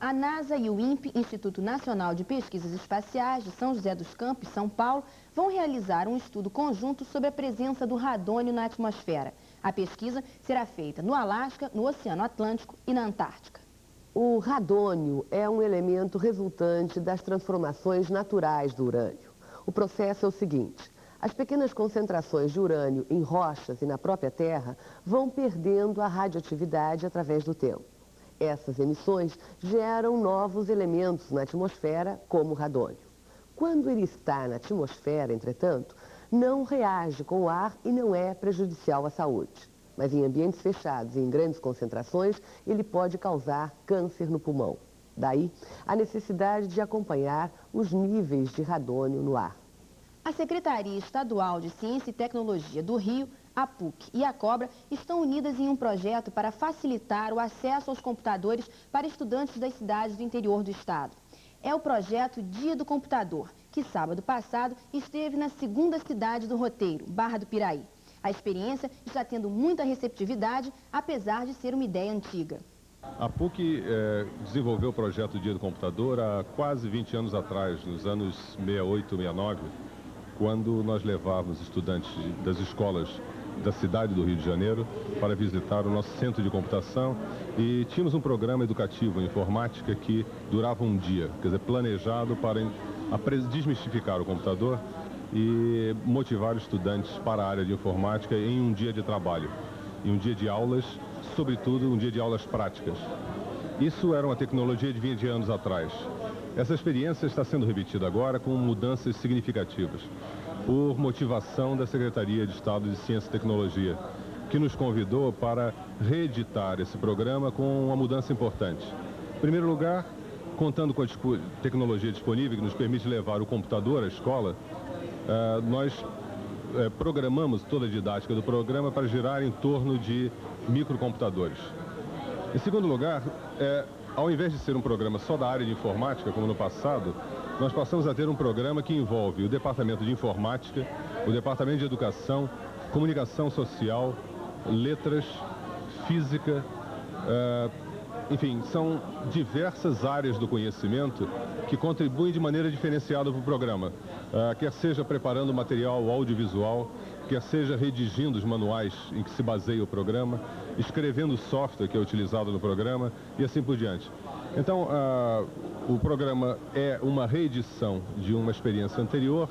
A NASA e o INPE, Instituto Nacional de Pesquisas Espaciais de São José dos Campos, São Paulo, vão realizar um estudo conjunto sobre a presença do radônio na atmosfera. A pesquisa será feita no Alasca, no Oceano Atlântico e na Antártica. O radônio é um elemento resultante das transformações naturais do urânio. O processo é o seguinte: as pequenas concentrações de urânio em rochas e na própria Terra vão perdendo a radioatividade através do tempo. Essas emissões geram novos elementos na atmosfera, como o radônio. Quando ele está na atmosfera, entretanto, não reage com o ar e não é prejudicial à saúde. Mas em ambientes fechados e em grandes concentrações, ele pode causar câncer no pulmão. Daí, a necessidade de acompanhar os níveis de radônio no ar. A Secretaria Estadual de Ciência e Tecnologia do Rio, a PUC e a Cobra estão unidas em um projeto para facilitar o acesso aos computadores para estudantes das cidades do interior do estado. É o projeto Dia do Computador, que sábado passado esteve na segunda cidade do roteiro, Barra do Piraí. A experiência está tendo muita receptividade, apesar de ser uma ideia antiga. A PUC desenvolveu o projeto Dia do Computador há quase 20 anos atrás, nos anos 68, 69, quando nós levávamos estudantes das escolas da cidade do Rio de Janeiro para visitar o nosso centro de computação e tínhamos um programa educativo em informática que durava um dia, quer dizer, planejado para desmistificar o computador e motivar os estudantes para a área de informática em um dia de trabalho, em um dia de aulas, sobretudo um dia de aulas práticas. Isso era uma tecnologia de 20 anos atrás. Essa experiência está sendo repetida agora com mudanças significativas, por motivação da Secretaria de Estado de Ciência e Tecnologia, que nos convidou para reeditar esse programa com uma mudança importante. Em primeiro lugar, contando com a tecnologia disponível que nos permite levar o computador à escola, nós programamos toda a didática do programa para girar em torno de microcomputadores. Em segundo lugar, ao invés de ser um programa só da área de informática, como no passado, nós passamos a ter um programa que envolve o Departamento de Informática, o Departamento de Educação, Comunicação Social, Letras, Física, enfim, são diversas áreas do conhecimento que contribuem de maneira diferenciada para o programa, quer seja preparando material audiovisual, quer seja redigindo os manuais em que se baseia o programa, escrevendo o software que é utilizado no programa e assim por diante. Então, o programa é uma reedição de uma experiência anterior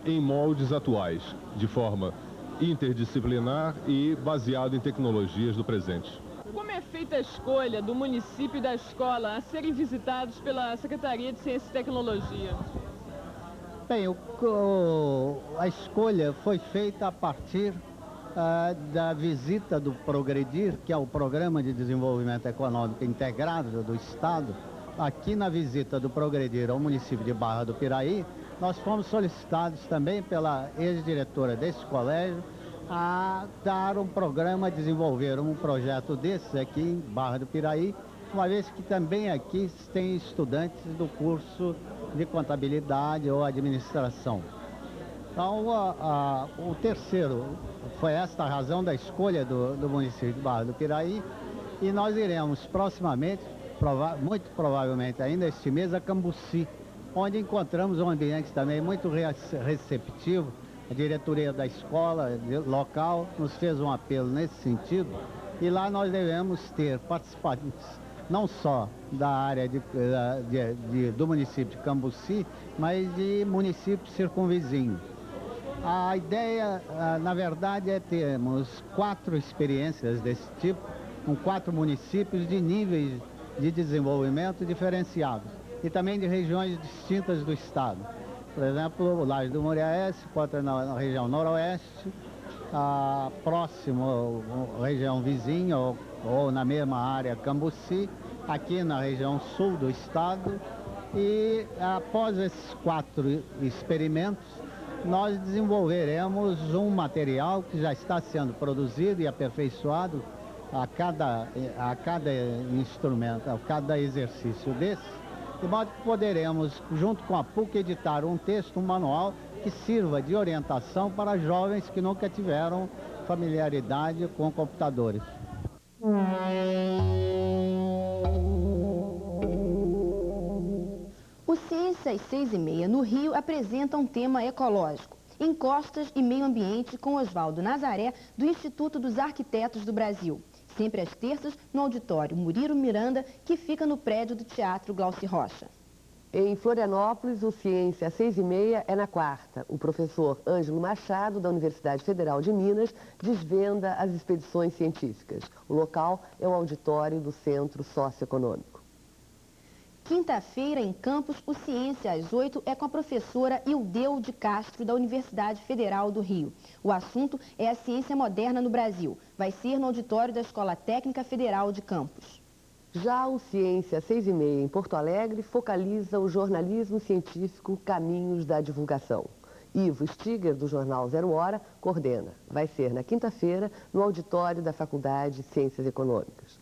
em moldes atuais, de forma interdisciplinar e baseado em tecnologias do presente. Como é feita a escolha do município e da escola a serem visitados pela Secretaria de Ciência e Tecnologia? Bem, a escolha foi feita a partir da visita do Progredir, que é o Programa de Desenvolvimento Econômico Integrado do Estado. Aqui na visita do Progredir ao município de Barra do Piraí, nós fomos solicitados também pela ex-diretora desse colégio a dar um programa, desenvolver um projeto desses aqui em Barra do Piraí, uma vez que também aqui tem estudantes do curso de contabilidade ou administração. Então, o terceiro, foi esta a razão da escolha do município de Barra do Piraí, e nós iremos proximamente, muito provavelmente ainda este mês, a Cambuci, onde encontramos um ambiente também muito receptivo. A diretoria da escola local nos fez um apelo nesse sentido, e lá nós devemos ter participantes não só da área do município de Cambuci, mas de municípios circunvizinhos. A ideia, na verdade, é termos 4 experiências desse tipo, com 4 municípios de níveis de desenvolvimento diferenciados e também de regiões distintas do estado. Por exemplo, o Laje do Muriaé se encontra na região noroeste, próximo à região vizinha ou na mesma área Cambuci, aqui na região sul do estado. E após esses 4 experimentos, nós desenvolveremos um material que já está sendo produzido e aperfeiçoado a cada instrumento, a cada exercício desse, de modo que poderemos, junto com a PUC, editar um texto, um manual que sirva de orientação para jovens que nunca tiveram familiaridade com computadores. O Ciência às 6h30 no Rio apresenta um tema ecológico, encostas e meio ambiente, com Oswaldo Nazaré, do Instituto dos Arquitetos do Brasil. Sempre às terças, no auditório Murilo Miranda, que fica no prédio do Teatro Glauci Rocha. Em Florianópolis, o Ciência às 6h30 é na quarta. O professor Ângelo Machado, da Universidade Federal de Minas, desvenda as expedições científicas. O local é o auditório do Centro Socioeconômico. Quinta-feira, em Campos, o Ciência às 8 é com a professora Ildeu de Castro, da Universidade Federal do Rio. O assunto é a ciência moderna no Brasil. Vai ser no auditório da Escola Técnica Federal de Campos. Já o Ciência às 6h30 em Porto Alegre focaliza o jornalismo científico Caminhos da Divulgação. Ivo Stiger, do jornal Zero Hora, coordena. Vai ser na quinta-feira, no auditório da Faculdade de Ciências Econômicas.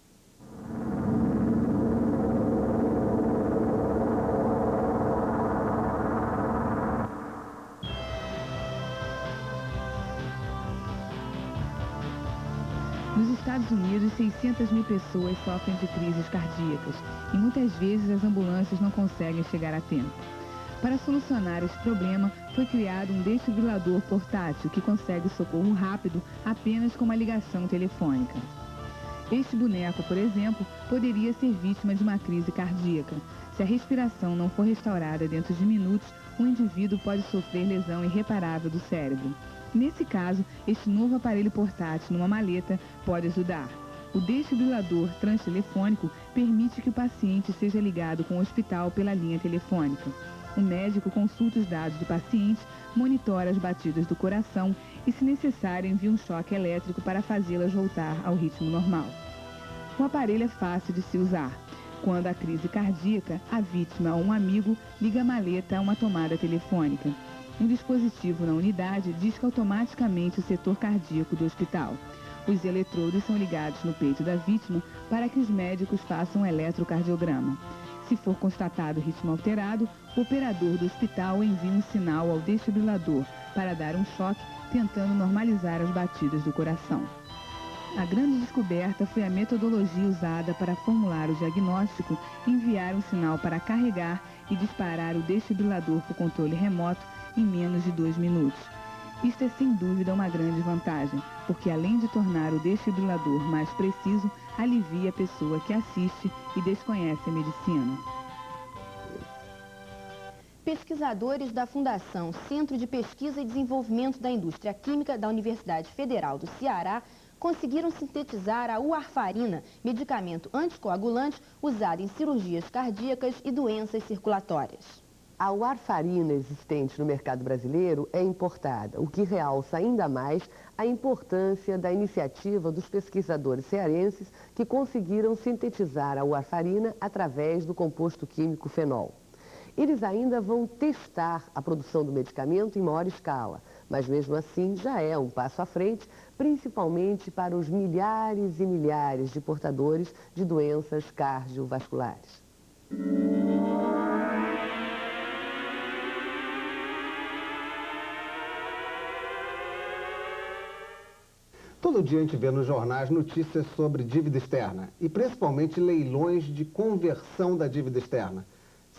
Nos Estados Unidos, 600 mil pessoas sofrem de crises cardíacas e muitas vezes as ambulâncias não conseguem chegar a tempo. Para solucionar esse problema, foi criado um desfibrilador portátil que consegue socorro rápido apenas com uma ligação telefônica. Este boneco, por exemplo, poderia ser vítima de uma crise cardíaca. Se a respiração não for restaurada dentro de minutos, o indivíduo pode sofrer lesão irreparável do cérebro. Nesse caso, este novo aparelho portátil numa maleta pode ajudar. O desfibrilador transtelefônico permite que o paciente seja ligado com o hospital pela linha telefônica. O médico consulta os dados do paciente, monitora as batidas do coração e, se necessário, envia um choque elétrico para fazê-las voltar ao ritmo normal. O aparelho é fácil de se usar. Quando há crise cardíaca, a vítima ou um amigo liga a maleta a uma tomada telefônica. Um dispositivo na unidade disca automaticamente o setor cardíaco do hospital. Os eletrodos são ligados no peito da vítima para que os médicos façam um eletrocardiograma. Se for constatado ritmo alterado, o operador do hospital envia um sinal ao desfibrilador para dar um choque, tentando normalizar as batidas do coração. A grande descoberta foi a metodologia usada para formular o diagnóstico, enviar um sinal para carregar e disparar o desfibrilador por controle remoto em menos de 2 minutos. Isto é sem dúvida uma grande vantagem, porque além de tornar o desfibrilador mais preciso, alivia a pessoa que assiste e desconhece a medicina. Pesquisadores da Fundação Centro de Pesquisa e Desenvolvimento da Indústria Química da Universidade Federal do Ceará conseguiram sintetizar a warfarina, medicamento anticoagulante usado em cirurgias cardíacas e doenças circulatórias. A warfarina existente no mercado brasileiro é importada, o que realça ainda mais a importância da iniciativa dos pesquisadores cearenses que conseguiram sintetizar a warfarina através do composto químico fenol. Eles ainda vão testar a produção do medicamento em maior escala, mas mesmo assim já é um passo à frente, principalmente para os milhares e milhares de portadores de doenças cardiovasculares. Todo dia a gente vê nos jornais notícias sobre dívida externa e principalmente leilões de conversão da dívida externa.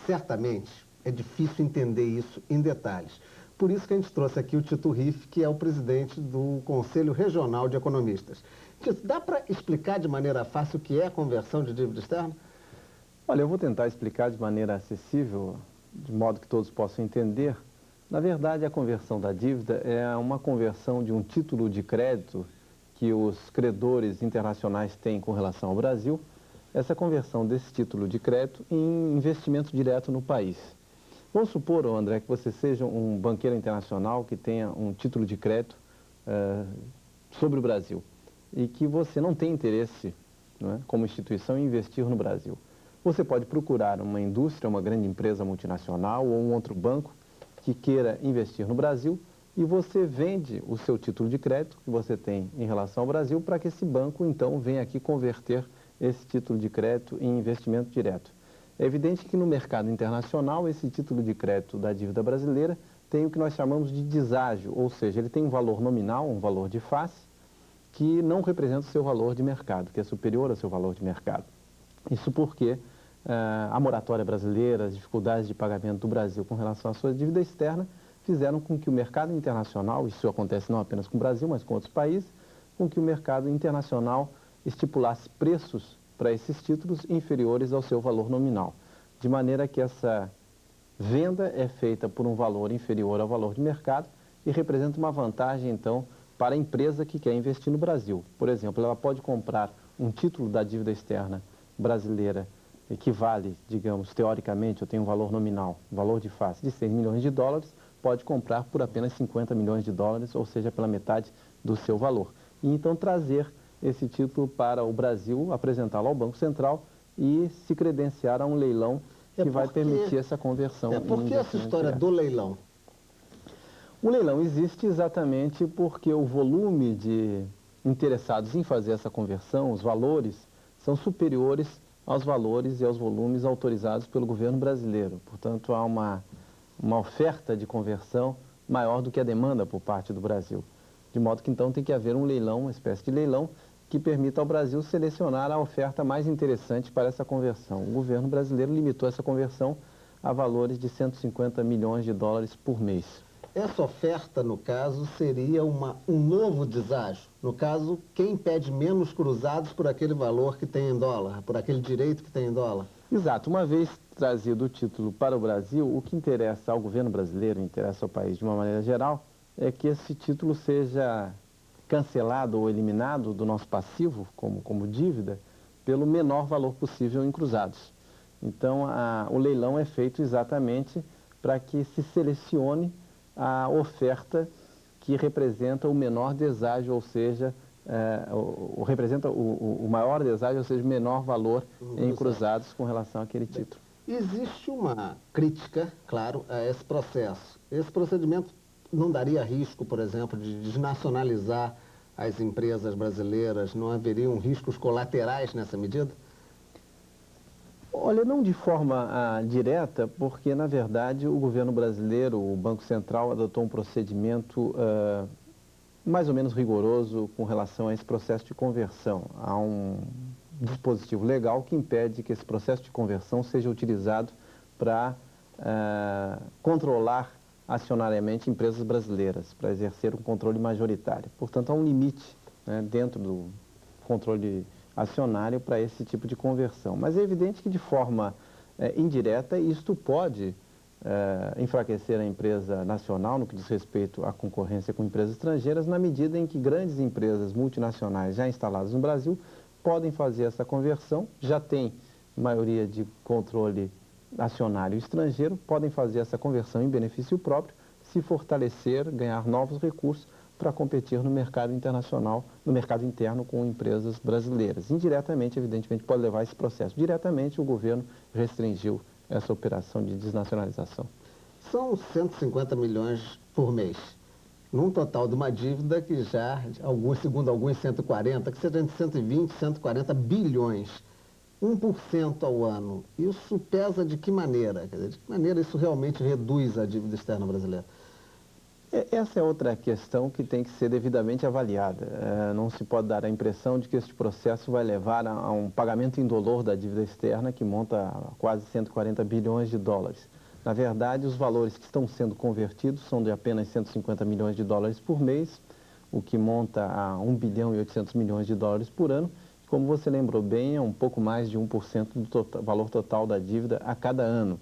Certamente é difícil entender isso em detalhes. Por isso que a gente trouxe aqui o Tito Riff, que é o presidente do Conselho Regional de Economistas. Tito, dá para explicar de maneira fácil o que é a conversão de dívida externa? Olha, eu vou tentar explicar de maneira acessível, de modo que todos possam entender. Na verdade, a conversão da dívida é uma conversão de um título de crédito que os credores internacionais têm com relação ao Brasil, essa conversão desse título de crédito em investimento direto no país. Vamos supor, André, que você seja um banqueiro internacional que tenha um título de crédito sobre o Brasil e que você não tem interesse, não é, como instituição, em investir no Brasil. Você pode procurar uma indústria, uma grande empresa multinacional ou um outro banco que queira investir no Brasil, e você vende o seu título de crédito que você tem em relação ao Brasil para que esse banco, então, venha aqui converter esse título de crédito em investimento direto. É evidente que no mercado internacional, esse título de crédito da dívida brasileira tem o que nós chamamos de deságio, ou seja, ele tem um valor nominal, um valor de face, que não representa o seu valor de mercado, que é superior ao seu valor de mercado. Isso porque a moratória brasileira, as dificuldades de pagamento do Brasil com relação à sua dívida externa, fizeram com que o mercado internacional, isso acontece não apenas com o Brasil, mas com outros países, com que o mercado internacional estipulasse preços para esses títulos inferiores ao seu valor nominal, de maneira que essa venda é feita por um valor inferior ao valor de mercado e representa uma vantagem, então, para a empresa que quer investir no Brasil. Por exemplo, ela pode comprar um título da dívida externa brasileira que vale, digamos, teoricamente, eu tenho um valor nominal, um valor de face de 6 milhões de dólares, pode comprar por apenas 50 milhões de dólares, ou seja, pela metade do seu valor. E então trazer esse título para o Brasil, apresentá-lo ao Banco Central e se credenciar a um leilão que vai permitir essa conversão. Por que essa história do leilão? O leilão existe exatamente porque o volume de interessados em fazer essa conversão, os valores, são superiores aos valores e aos volumes autorizados pelo governo brasileiro. Portanto, há uma oferta de conversão maior do que a demanda por parte do Brasil. De modo que, então, tem que haver um leilão, uma espécie de leilão, que permita ao Brasil selecionar a oferta mais interessante para essa conversão. O governo brasileiro limitou essa conversão a valores de 150 milhões de dólares por mês. Essa oferta, no caso, seria um novo deságio. No caso, quem pede menos cruzados por aquele valor que tem em dólar, por aquele direito que tem em dólar. Exato. Uma vez trazido o título para o Brasil, o que interessa ao governo brasileiro, interessa ao país de uma maneira geral, é que esse título seja cancelado ou eliminado do nosso passivo, como dívida, pelo menor valor possível em cruzados. Então, o leilão é feito exatamente para que se selecione a oferta que representa o menor deságio, ou seja, representa o maior deságio, ou seja, o menor valor em cruzados com relação àquele título. Existe uma crítica, claro, a esse processo. Esse procedimento não daria risco, por exemplo, de desnacionalizar as empresas brasileiras? Não haveriam riscos colaterais nessa medida? Olha, não de forma direta, porque, na verdade, o governo brasileiro, o Banco Central, adotou um procedimento mais ou menos rigoroso com relação a esse processo de conversão. Há um dispositivo legal que impede que esse processo de conversão seja utilizado para controlar acionariamente empresas brasileiras, para exercer um controle majoritário. Portanto, há um limite, né, dentro do controle acionário para esse tipo de conversão. Mas é evidente que, de forma indireta, isto pode enfraquecer a empresa nacional no que diz respeito à concorrência com empresas estrangeiras, na medida em que grandes empresas multinacionais já instaladas no Brasil podem fazer essa conversão, já tem maioria de controle acionário estrangeiro, podem fazer essa conversão em benefício próprio, se fortalecer, ganhar novos recursos para competir no mercado internacional, no mercado interno com empresas brasileiras. Indiretamente, evidentemente, pode levar esse processo. Diretamente, o governo restringiu essa operação de desnacionalização. São 150 milhões por mês, num total de uma dívida que já, segundo alguns 140, que seja entre 120 e 140 bilhões. 1% ao ano. Isso pesa de que maneira? Quer dizer, de que maneira isso realmente reduz a dívida externa brasileira? Essa é outra questão que tem que ser devidamente avaliada. Não se pode dar a impressão de que este processo vai levar a um pagamento indolor da dívida externa que monta quase 140 bilhões de dólares. Na verdade, os valores que estão sendo convertidos são de apenas 150 milhões de dólares por mês, o que monta a 1 bilhão e 800 milhões de dólares por ano. Como você lembrou bem, é um pouco mais de 1% do valor total da dívida a cada ano.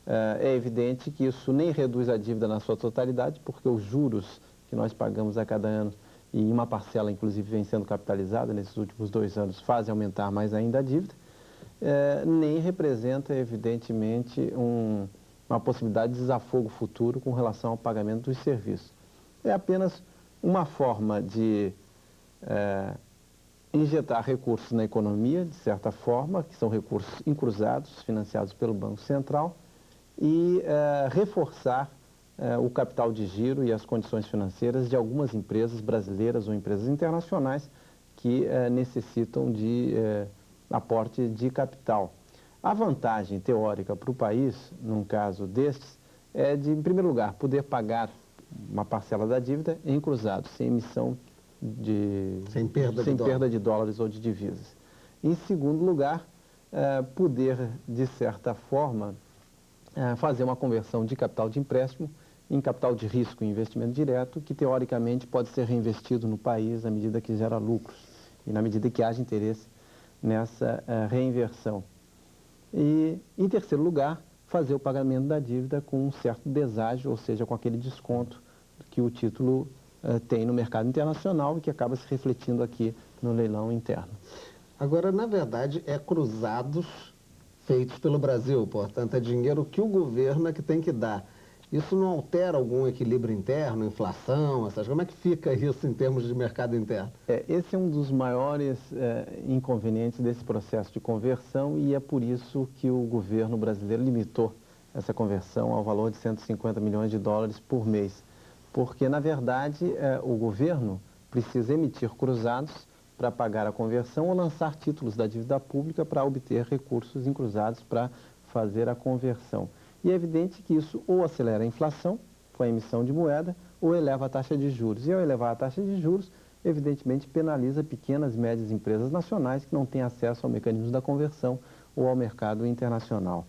É evidente que isso nem reduz a dívida na sua totalidade, porque os juros que nós pagamos a cada ano, e uma parcela, inclusive, vem sendo capitalizada nesses últimos 2 anos, fazem aumentar mais ainda a dívida, nem representa, evidentemente, uma possibilidade de desafogo futuro com relação ao pagamento dos serviços. É apenas uma forma de injetar recursos na economia, de certa forma, que são recursos encruzados, financiados pelo Banco Central, e reforçar o capital de giro e as condições financeiras de algumas empresas brasileiras ou empresas internacionais que necessitam de aporte de capital. A vantagem teórica para o país, num caso destes, é de, em primeiro lugar, poder pagar uma parcela da dívida em cruzados, sem emissão sem perda de dólares ou de divisas. Em segundo lugar, poder, de certa forma, fazer uma conversão de capital de empréstimo em capital de risco e investimento direto, que teoricamente pode ser reinvestido no país à medida que gera lucros e na medida que haja interesse nessa reinversão. E, em terceiro lugar, fazer o pagamento da dívida com um certo deságio, ou seja, com aquele desconto que o título tem no mercado internacional e que acaba se refletindo aqui no leilão interno. Agora, na verdade, é cruzados feitos pelo Brasil, portanto, é dinheiro que o governo é que tem que dar. Isso não altera algum equilíbrio interno, inflação, como é que fica isso em termos de mercado interno? Esse é um dos maiores inconvenientes desse processo de conversão e é por isso que o governo brasileiro limitou essa conversão ao valor de 150 milhões de dólares por mês. Porque, na verdade, o governo precisa emitir cruzados para pagar a conversão ou lançar títulos da dívida pública para obter recursos em cruzados para fazer a conversão. E é evidente que isso ou acelera a inflação, com a emissão de moeda, ou eleva a taxa de juros. E ao elevar a taxa de juros, evidentemente penaliza pequenas e médias empresas nacionais que não têm acesso ao mecanismo da conversão ou ao mercado internacional.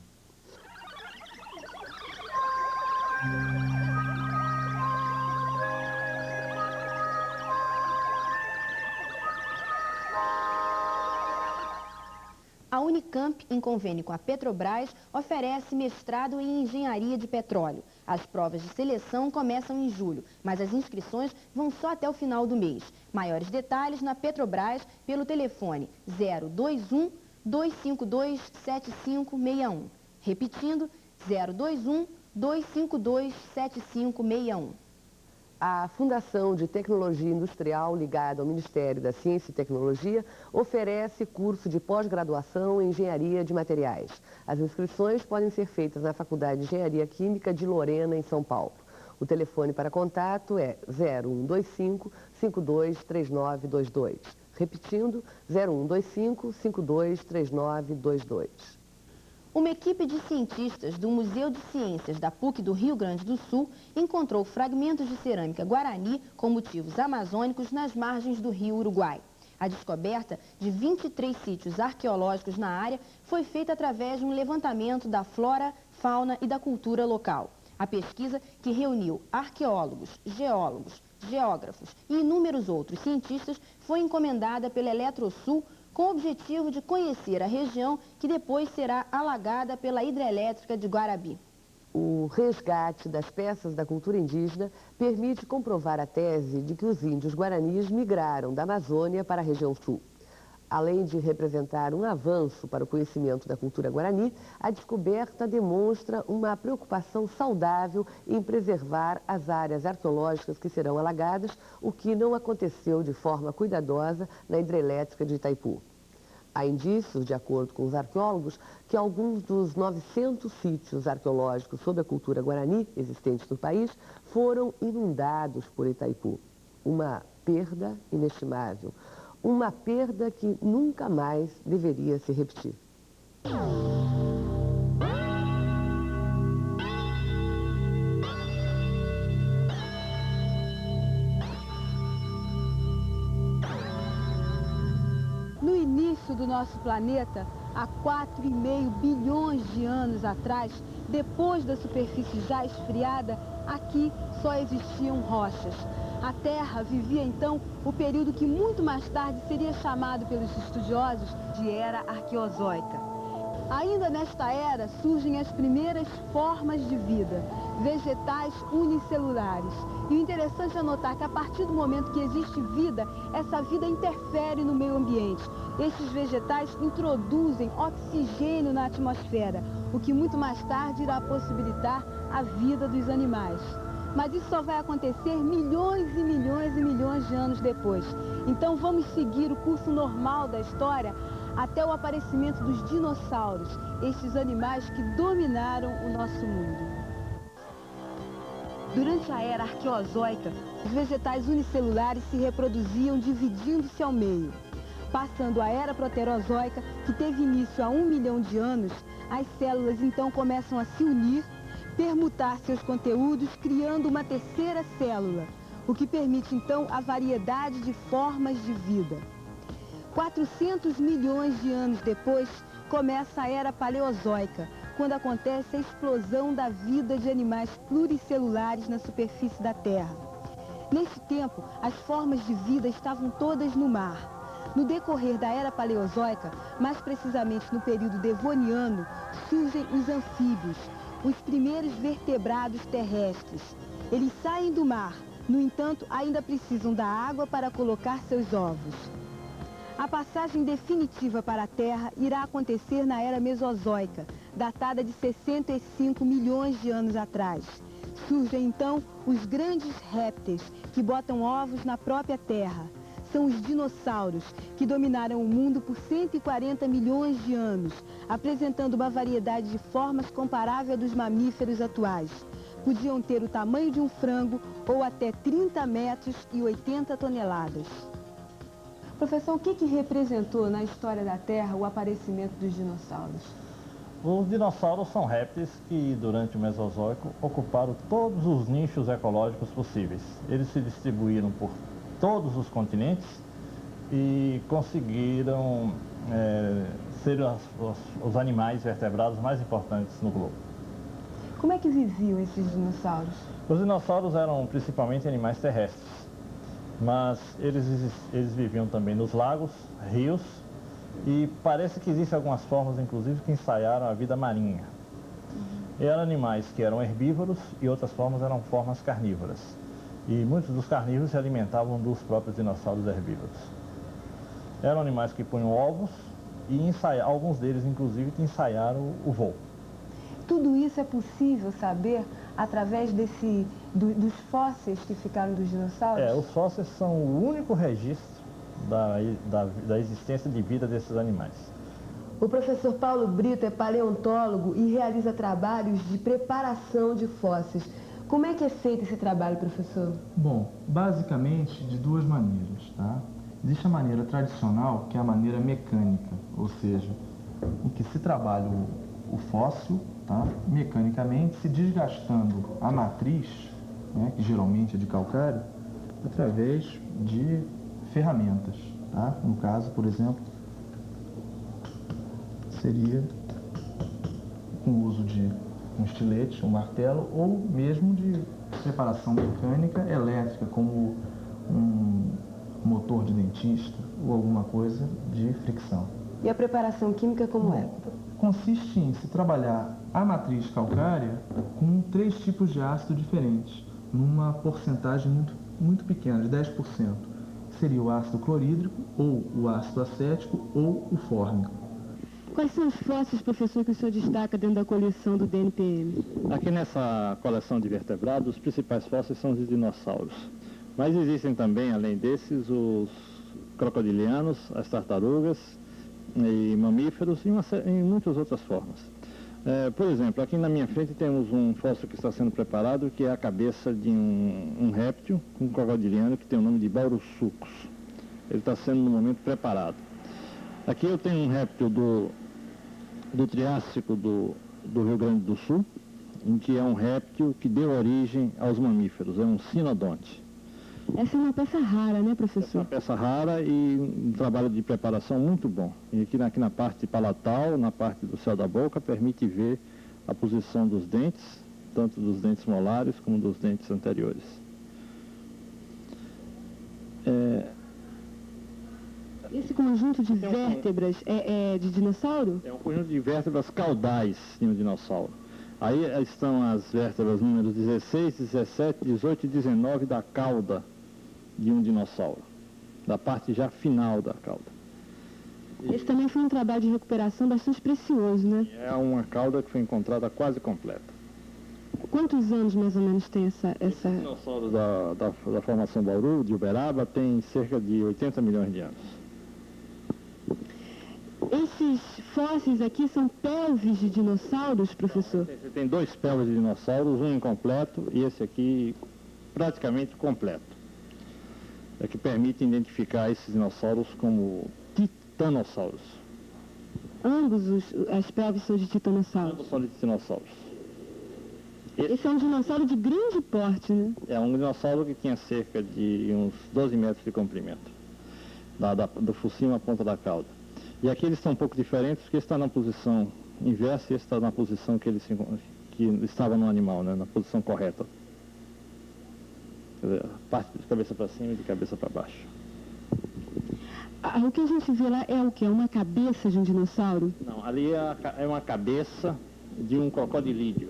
A Unicamp, em convênio com a Petrobras, oferece mestrado em engenharia de petróleo. As provas de seleção começam em julho, mas as inscrições vão só até o final do mês. Maiores detalhes na Petrobras pelo telefone 021 252 7561. Repetindo, 021 252 7561. A Fundação de Tecnologia Industrial, ligada ao Ministério da Ciência e Tecnologia, oferece curso de pós-graduação em Engenharia de Materiais. As inscrições podem ser feitas na Faculdade de Engenharia Química de Lorena, em São Paulo. O telefone para contato é 0125 523922. Repetindo, 0125 523922. Uma equipe de cientistas do Museu de Ciências da PUC do Rio Grande do Sul encontrou fragmentos de cerâmica guarani com motivos amazônicos nas margens do rio Uruguai. A descoberta de 23 sítios arqueológicos na área foi feita através de um levantamento da flora, fauna e da cultura local. A pesquisa, que reuniu arqueólogos, geólogos, geógrafos e inúmeros outros cientistas, foi encomendada pela Eletrosul com o objetivo de conhecer a região que depois será alagada pela hidrelétrica de Guarabi. O resgate das peças da cultura indígena permite comprovar a tese de que os índios guaranis migraram da Amazônia para a região sul. Além de representar um avanço para o conhecimento da cultura guarani, a descoberta demonstra uma preocupação saudável em preservar as áreas arqueológicas que serão alagadas, o que não aconteceu de forma cuidadosa na hidrelétrica de Itaipu. Há indícios, de acordo com os arqueólogos, que alguns dos 900 sítios arqueológicos sobre a cultura guarani existentes no país foram inundados por Itaipu. Uma perda inestimável. Uma perda que nunca mais deveria se repetir. No início do nosso planeta, há 4,5 bilhões de anos atrás, depois da superfície já esfriada, aqui só existiam rochas. A Terra vivia então o período que muito mais tarde seria chamado pelos estudiosos de Era Arqueozoica. Ainda nesta era surgem as primeiras formas de vida, vegetais unicelulares. E o interessante é notar que a partir do momento que existe vida, essa vida interfere no meio ambiente. Estes vegetais introduzem oxigênio na atmosfera, o que muito mais tarde irá possibilitar a vida dos animais. Mas isso só vai acontecer milhões e milhões e milhões de anos depois. Então vamos seguir o curso normal da história até o aparecimento dos dinossauros, estes animais que dominaram o nosso mundo. Durante a era arqueozoica, os vegetais unicelulares se reproduziam dividindo-se ao meio. Passando a era proterozoica, que teve início há 1 milhão de anos, as células então começam a se unir, permutar seus conteúdos, criando uma terceira célula, o que permite então a variedade de formas de vida. 400 milhões de anos depois, começa a era paleozoica, quando acontece a explosão da vida de animais pluricelulares na superfície da Terra. Nesse tempo, as formas de vida estavam todas no mar. No decorrer da era paleozoica, mais precisamente no período devoniano, surgem os anfíbios, os primeiros vertebrados terrestres. Eles saem do mar, no entanto, ainda precisam da água para colocar seus ovos. A passagem definitiva para a Terra irá acontecer na era mesozoica, datada de 65 milhões de anos atrás. Surgem então os grandes répteis, que botam ovos na própria Terra. São os dinossauros, que dominaram o mundo por 140 milhões de anos, apresentando uma variedade de formas comparável à dos mamíferos atuais. Podiam ter o tamanho de um frango ou até 30 metros e 80 toneladas. Professor, o que representou na história da Terra o aparecimento dos dinossauros? Os dinossauros são répteis que, durante o Mesozoico, ocuparam todos os nichos ecológicos possíveis. Eles se distribuíram por todos os continentes e conseguiram ser os animais vertebrados mais importantes no globo. Como é que viviam esses dinossauros? Os dinossauros eram principalmente animais terrestres, mas eles viviam também nos lagos, rios, e parece que existem algumas formas, inclusive, que ensaiaram a vida marinha. Eram animais que eram herbívoros e outras formas eram formas carnívoras. E muitos dos carnívoros se alimentavam dos próprios dinossauros herbívoros. Eram animais que punham ovos e alguns deles, inclusive, que ensaiaram o voo. Tudo isso é possível saber através dos fósseis que ficaram dos dinossauros? Os fósseis são o único registro da existência de vida desses animais. O professor Paulo Brito é paleontólogo e realiza trabalhos de preparação de fósseis. Como é que é feito esse trabalho, professor? Bom, basicamente de duas maneiras, tá? Existe a maneira tradicional, que é a maneira mecânica, ou seja, em que se trabalha o fóssil, tá? Mecanicamente, se desgastando a matriz, né, que geralmente é de calcário, através de ferramentas, tá? No caso, por exemplo, seria com o uso de um estilete, um martelo, ou mesmo de preparação mecânica elétrica, como um motor de dentista ou alguma coisa de fricção. E a preparação química como é? Consiste em se trabalhar a matriz calcária com 3 tipos de ácido diferentes, numa porcentagem muito pequena, de 10%. Seria o ácido clorídrico, ou o ácido acético, ou o fórmico. Quais são os fósseis, professor, que o senhor destaca dentro da coleção do DNPM? Aqui nessa coleção de vertebrados, os principais fósseis são os dinossauros. Mas existem também, além desses, os crocodilianos, as tartarugas e mamíferos e muitas outras formas. Por exemplo, aqui na minha frente temos um fóssil que está sendo preparado, que é a cabeça de um réptil, um crocodiliano, que tem o nome de Baurossucos. Ele está sendo, no momento, preparado. Aqui eu tenho um réptil do Triássico do Rio Grande do Sul, em que é um réptil que deu origem aos mamíferos, é um cinodonte. Essa é uma peça rara, né, professor? Essa é uma peça rara e um trabalho de preparação muito bom. E aqui na parte palatal, na parte do céu da boca, permite ver a posição dos dentes, tanto dos dentes molares como dos dentes anteriores. Esse conjunto de vértebras é de dinossauro? É um conjunto de vértebras caudais de um dinossauro. Aí estão as vértebras números 16, 17, 18 e 19 da cauda de um dinossauro, da parte já final da cauda. Esse também foi um trabalho de recuperação bastante precioso, né? É uma cauda que foi encontrada quase completa. Quantos anos mais ou menos tem essa... Esse dinossauro da formação Bauru, de Uberaba, tem cerca de 80 milhões de anos. Esses fósseis aqui são pelvis de dinossauros, professor? Você tem 2 pelvis de dinossauros, um incompleto e esse aqui praticamente completo. É que permite identificar esses dinossauros como titanossauros. Ambos as pelvis são de titanossauros? Ambos são de titanossauros. Esse é um dinossauro de grande porte, né? É um dinossauro que tinha cerca de uns 12 metros de comprimento, do focinho à ponta da cauda. E aqui eles estão um pouco diferentes, porque esse está na posição inversa e esse está na posição que estava no animal, né? Na posição correta. Quer dizer, parte de cabeça para cima e de cabeça para baixo. O que a gente vê lá é o quê? Uma cabeça de um dinossauro? Não, ali é uma cabeça de um crocodilídeo.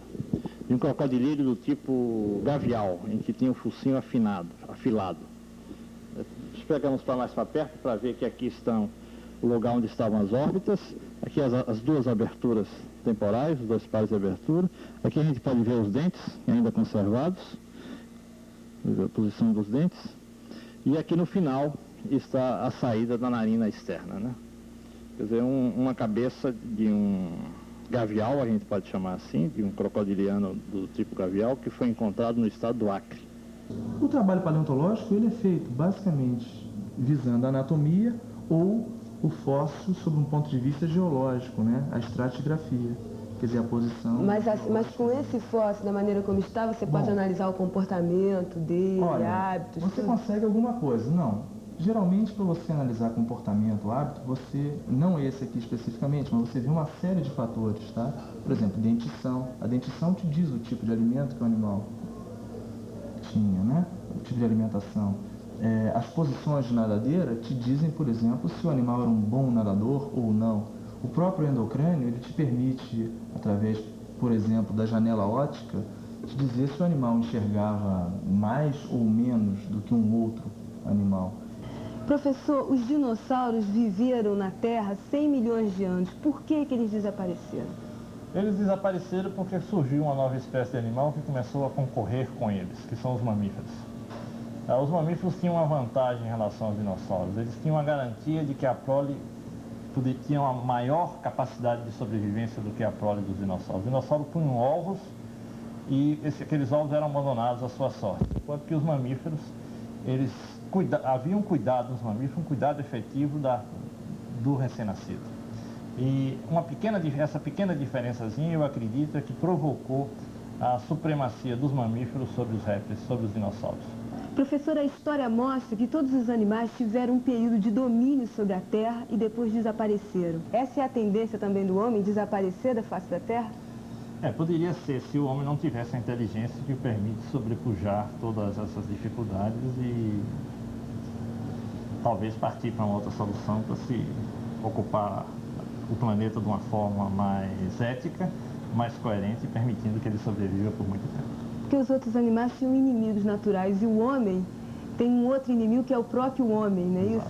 De um crocodilídeo do tipo gavial, em que tinha o focinho afilado. Pegamos mais para perto para ver que aqui estão o lugar onde estavam as órbitas, aqui as 2 aberturas temporais, os 2 pares de abertura. Aqui a gente pode ver os dentes ainda conservados, a posição dos dentes. E aqui no final está a saída da narina externa, né? Quer dizer, uma cabeça de um gavial, a gente pode chamar assim, de um crocodiliano do tipo gavial, que foi encontrado no estado do Acre. O trabalho paleontológico ele é feito basicamente visando a anatomia ou o fóssil sob um ponto de vista geológico, né? A estratigrafia, quer dizer, a posição... Mas com esse fóssil, da maneira como está, você pode analisar o comportamento dele, hábitos... Você consegue alguma coisa? Não. Geralmente, para você analisar comportamento, hábito, você, não esse aqui especificamente, mas você vê uma série de fatores, tá? Por exemplo, dentição. A dentição te diz o tipo de alimento que o animal tinha, né? O tipo de alimentação. As posições de nadadeira te dizem, por exemplo, se o animal era um bom nadador ou não. O próprio endocrânio, ele te permite, através, por exemplo, da janela óptica, te dizer se o animal enxergava mais ou menos do que um outro animal. Professor, os dinossauros viveram na Terra 100 milhões de anos. Por que eles desapareceram? Eles desapareceram porque surgiu uma nova espécie de animal que começou a concorrer com eles, que são os mamíferos. Os mamíferos tinham uma vantagem em relação aos dinossauros. Eles tinham a garantia de que a prole tinha uma maior capacidade de sobrevivência do que a prole dos dinossauros. Os dinossauros punham ovos e aqueles ovos eram abandonados à sua sorte. Enquanto que os mamíferos, haviam cuidado dos mamíferos, um cuidado efetivo do recém-nascido. E essa pequena diferençazinha, eu acredito, é que provocou a supremacia dos mamíferos sobre os répteis, sobre os dinossauros. Professor, a história mostra que todos os animais tiveram um período de domínio sobre a Terra e depois desapareceram. Essa é a tendência também do homem, desaparecer da face da Terra? Poderia ser, se o homem não tivesse a inteligência que permite sobrepujar todas essas dificuldades e talvez partir para uma outra solução para se ocupar o planeta de uma forma mais ética, mais coerente, permitindo que ele sobreviva por muito tempo. Porque os outros animais tinham inimigos naturais e o homem tem um outro inimigo que é o próprio homem, não é isso?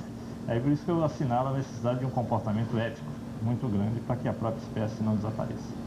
É por isso que eu assinalo a necessidade de um comportamento ético muito grande para que a própria espécie não desapareça.